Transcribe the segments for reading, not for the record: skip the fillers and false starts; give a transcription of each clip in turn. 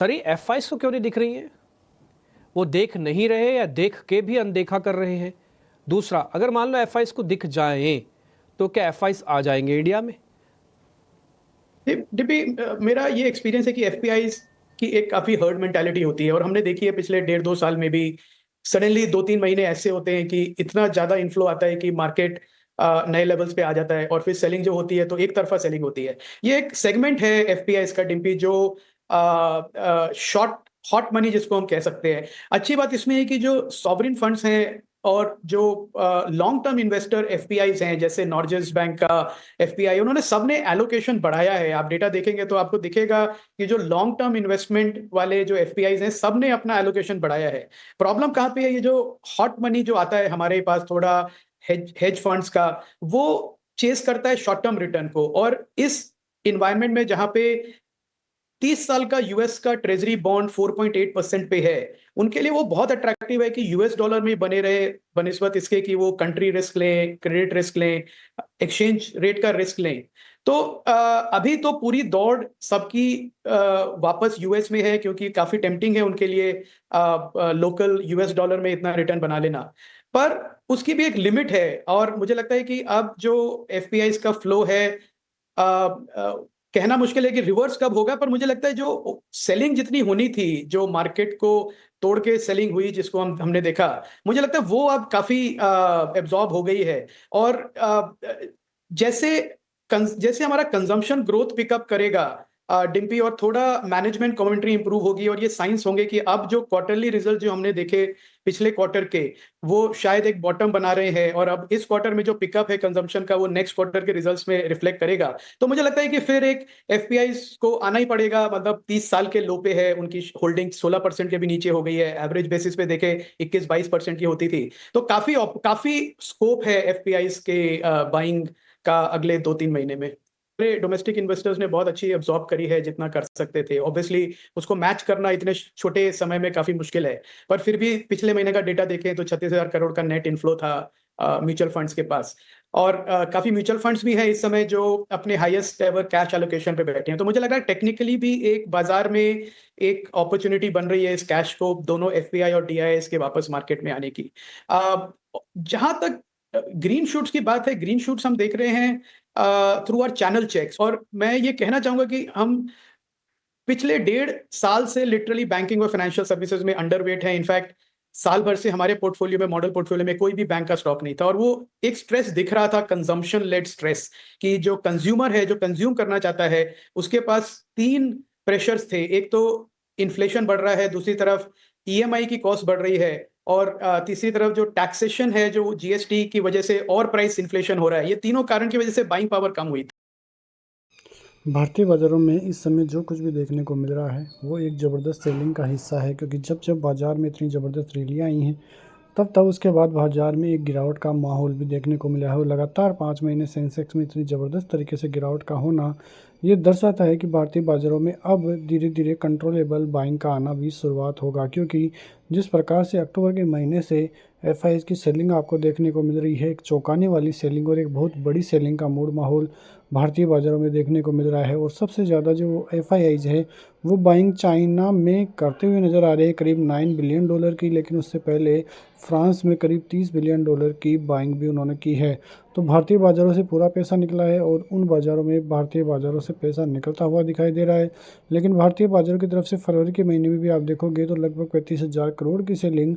Sir ये F को क्यों नहीं दिख रही है? वो देख नहीं रहे या देख के भी अनदेखा कर रहे हैं? दूसरा, अगर मान लो एफ को दिख जाए तो क्या एफ आ जाएंगे इंडिया में? डिपी मेरा ये एक्सपीरियंस है कि एफपीआई की एक काफी हर्ड मेंटालिटी होती है, और हमने देखी है पिछले 1.5-2 साल में भी। सडनली 2-3 महीने ऐसे होते हैं कि इतना ज्यादा इन्फ्लो आता है कि मार्केट नए लेवल्स पे आ जाता है, और फिर सेलिंग जो होती है तो एक तरफा सेलिंग होती है। ये एक सेगमेंट है एफपीआई का, डिम्पी, जो शॉर्ट हॉट मनी जिसको हम कह सकते हैं। अच्छी बात इसमें है कि जो सॉवरिन फंड्स हैं और जो लॉन्ग टर्म इन्वेस्टर एफपीआईज हैं, जैसे नॉर्जेस बैंक का एफपीआई, उन्होंने सबने एलोकेशन बढ़ाया है। आप डेटा देखेंगे तो आपको दिखेगा कि जो लॉन्ग टर्म इन्वेस्टमेंट वाले जो एफपीआईज हैं, सबने अपना एलोकेशन बढ़ाया है। प्रॉब्लम कहाँ पे है? ये जो हॉट मनी जो आता है हमारे पास, थोड़ा हेज फंड्स का, वो चेस करता है शॉर्ट टर्म रिटर्न को। और इस इन्वायरमेंट में जहां पे 30 साल का यूएस का ट्रेजरी बॉन्ड 4.8% पे है, उनके लिए वो बहुत अट्रैक्टिव है कि यूएस डॉलर में बने रहे, बनिस्बत इसके कि वो कंट्री रिस्क लें, क्रेडिट रिस्क लें, एक्सचेंज रेट का रिस्क लें। तो अभी तो पूरी दौड़ सबकी वापस यूएस में है, क्योंकि काफी टेम्पटिंग है उनके लिए लोकल यूएस डॉलर में इतना रिटर्न बना लेना। पर उसकी भी एक लिमिट है, और मुझे लगता है कि अब जो एफपीआई का फ्लो है, कहना मुश्किल है कि रिवर्स कब होगा, पर मुझे लगता है जो सेलिंग जितनी होनी थी, जो मार्केट को तोड़ के सेलिंग हुई जिसको हमने देखा, मुझे लगता है वो अब काफी एब्जॉर्ब हो गई है। और जैसे जैसे हमारा कंजम्पशन ग्रोथ पिकअप करेगा डिम्पी, और थोड़ा मैनेजमेंट कमेंट्री इंप्रूव होगी, और ये साइंस होंगे कि अब जो क्वार्टरली रिजल्ट जो हमने देखे पिछले क्वार्टर के, वो शायद एक बॉटम बना रहे हैं, और अब इस क्वार्टर में जो पिकअप है कंजम्पशन का, वो नेक्स्ट क्वार्टर के रिजल्ट्स में रिफ्लेक्ट करेगा। तो मुझे लगता है कि फिर एक एफपीआई को आना ही पड़ेगा। मतलब 30 साल के लो पे है, उनकी होल्डिंग 16% के भी नीचे हो गई है। एवरेज बेसिस पे देखे 21-22% की होती थी। तो काफी काफी स्कोप है एफपीआई के बाइंग का अगले 2-3 महीने में। डोमेस्टिक इन्वेस्टर्स ने बहुत अच्छी अब्सॉर्ब करी है जितना कर सकते थे। ऑब्वियसली उसको मैच करना इतने छोटे समय में काफी मुश्किल है, पर फिर भी पिछले महीने का डेटा देखें तो 36,000 करोड़ का नेट इनफ्लो था म्यूचुअल फंड्स के पास। और काफी म्यूचुअल फंड्स भी हैं इस समय जो अपने हाईएस्ट एवर कैश एलोकेशन पे बैठे हैं। तो मुझे लग रहा है टेक्निकली भी एक बाजार में एक अपॉर्चुनिटी बन रही है इस कैश को, दोनों एफपीआई और डीआईएस के वापस मार्केट में आने की। जहां तक ग्रीन शूट्स की बात है, ग्रीन शूट्स हम देख रहे हैं थ्रू आवर चैनल चेक्स। और मैं ये कहना चाहूंगा कि हम पिछले 1.5 साल से लिटरली बैंकिंग और फाइनेंशियल सर्विसेज में अंडरवेट है। इनफैक्ट साल भर से हमारे पोर्टफोलियो में, मॉडल पोर्टफोलियो में कोई भी बैंक का स्टॉक नहीं था, और वो एक स्ट्रेस दिख रहा था, कंजम्पशन लेड स्ट्रेस, कि जो कंज्यूमर है, जो कंज्यूम करना चाहता है, उसके पास तीन प्रेशर्स थे। एक तो इन्फ्लेशन बढ़ रहा है, दूसरी तरफ ईएमआई की कॉस्ट बढ़ रही है, और तीसरी तरफ जो टैक्सेशन है, जो जीएसटी की वजह से और प्राइस इन्फ्लेशन हो रहा है। ये तीनों कारण की वजह से बाइंग पावर कम हुई। भारतीय बाज़ारों में इस समय जो कुछ भी देखने को मिल रहा है वो एक ज़बरदस्त सेलिंग का हिस्सा है, क्योंकि जब जब बाज़ार में इतनी ज़बरदस्त रैलियाँ आई हैं तब तब उसके बाद बाज़ार में एक गिरावट का माहौल भी देखने को मिला है। और लगातार 5 महीने सेंसेक्स में इतनी ज़बरदस्त तरीके से गिरावट का होना ये दर्शाता है कि भारतीय बाज़ारों में अब धीरे धीरे कंट्रोलेबल बाइंग का आना भी शुरुआत होगा, क्योंकि जिस प्रकार से अक्टूबर के महीने से एफआईआई की सेलिंग आपको देखने को मिल रही है, एक चौंकाने वाली सेलिंग और एक बहुत बड़ी सेलिंग का मूड माहौल भारतीय बाज़ारों में देखने को मिल रहा है। और सबसे ज़्यादा जो एफआईआईज है वो बाइंग चाइना में करते हुए नज़र आ रहे हैं, करीब $9 बिलियन की। लेकिन उससे पहले फ्रांस में करीब $30 बिलियन की बाइंग भी उन्होंने की है। तो भारतीय बाज़ारों से पूरा पैसा निकला है, और उन बाज़ारों में भारतीय बाज़ारों से पैसा निकलता हुआ दिखाई दे रहा है। लेकिन भारतीय बाज़ारों की तरफ से फरवरी के महीने में भी आप देखोगे तो लगभग 35,000 करोड़ की सेलिंग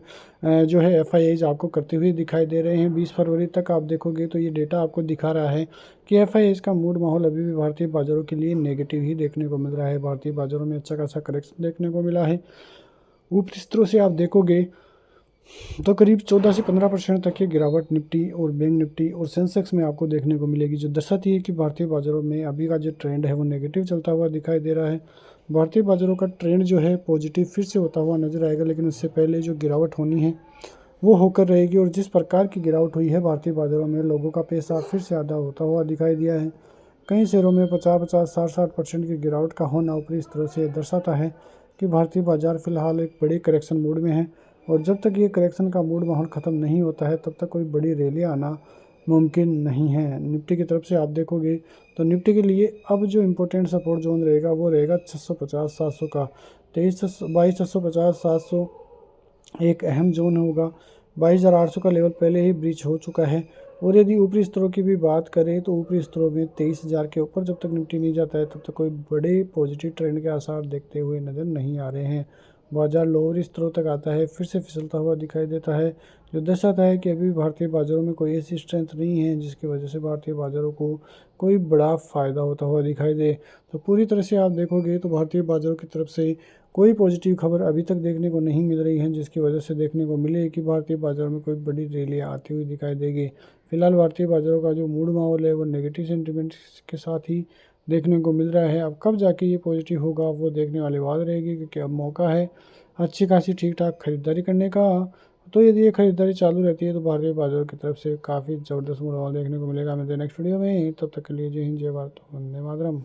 जो है एफआईआईज आपको करते हुए दिखाई दे रहे हैं। 20 फरवरी तक आप देखोगे तो ये डेटा आपको दिखा रहा है कि एफआईआईज का मूड माहौल अभी भी भारतीय बाज़ारों के लिए नेगेटिव ही देखने को मिल रहा है। भारतीय बाज़ारों में अच्छा खासा करेक्शन देखने को मिला है। ऊपरी स्तरों से आप देखोगे तो करीब 14 से 15% तक की गिरावट निफ्टी और बैंक निफ्टी और सेंसेक्स में आपको देखने को मिलेगी, जो दर्शाती है कि भारतीय बाज़ारों में अभी का जो ट्रेंड है वो नेगेटिव चलता हुआ दिखाई दे रहा है। भारतीय बाज़ारों का ट्रेंड जो है पॉजिटिव फिर से होता हुआ नजर आएगा, लेकिन उससे पहले जो गिरावट होनी है वो होकर रहेगी। और जिस प्रकार की गिरावट हुई है भारतीय बाज़ारों में, लोगों का पैसा फिर से आधा होता हुआ दिखाई दिया है। कई शेयरों में 50-50, 60-60% की गिरावट का होना ऊपरी स्तरों से दर्शाता है कि भारतीय बाजार फिलहाल एक बड़े करेक्शन मूड में है। और जब तक ये करेक्शन का मूड माहौल ख़त्म नहीं होता है तब तक कोई बड़ी रैली आना मुमकिन नहीं है। निफ्टी की तरफ से आप देखोगे तो निफ्टी के लिए अब जो इम्पोर्टेंट सपोर्ट जोन रहेगा वो रहेगा 650-700 का, 22,750 700 एक अहम जोन होगा। 22,800 का लेवल पहले ही ब्रीच हो चुका है। और यदि ऊपरी स्तरों की भी बात करें तो ऊपरी स्तरों में 23,000 के ऊपर जब तक निफ्टी नहीं जाता है तब तक कोई बड़े पॉजिटिव ट्रेंड के आसार देखते हुए नज़र नहीं आ रहे हैं। बाजार लोअर स्तरों तक आता है, फिर से फिसलता हुआ दिखाई देता है, जो दर्शाता है कि अभी भारतीय बाज़ारों में कोई ऐसी स्ट्रेंथ नहीं है जिसकी वजह से भारतीय बाज़ारों को कोई बड़ा फ़ायदा होता हुआ दिखाई दे। तो पूरी तरह से आप देखोगे तो भारतीय बाज़ारों की तरफ से कोई पॉजिटिव खबर अभी तक देखने को नहीं मिल रही है, जिसकी वजह से देखने को मिले कि भारतीय बाज़ार में कोई बड़ी रैली आती हुई दिखाई देगी। फिलहाल भारतीय बाज़ारों का जो मूड माहौल है वो नेगेटिव सेंटिमेंट के साथ ही देखने को मिल रहा है। अब कब जाके ये पॉजिटिव होगा वो देखने वाली बात रहेगी, क्योंकि अब मौका है अच्छी खासी ठीक ठाक खरीदारी करने का। तो यदि ये खरीदारी चालू रहती है तो भारतीय बाज़ारों की तरफ से काफ़ी ज़बरदस्त माहौल देखने को मिलेगा। मिलते हैं नेक्स्ट वीडियो में, तब तक के लिए जय हिंद, जय भारत, वंदे मातरम।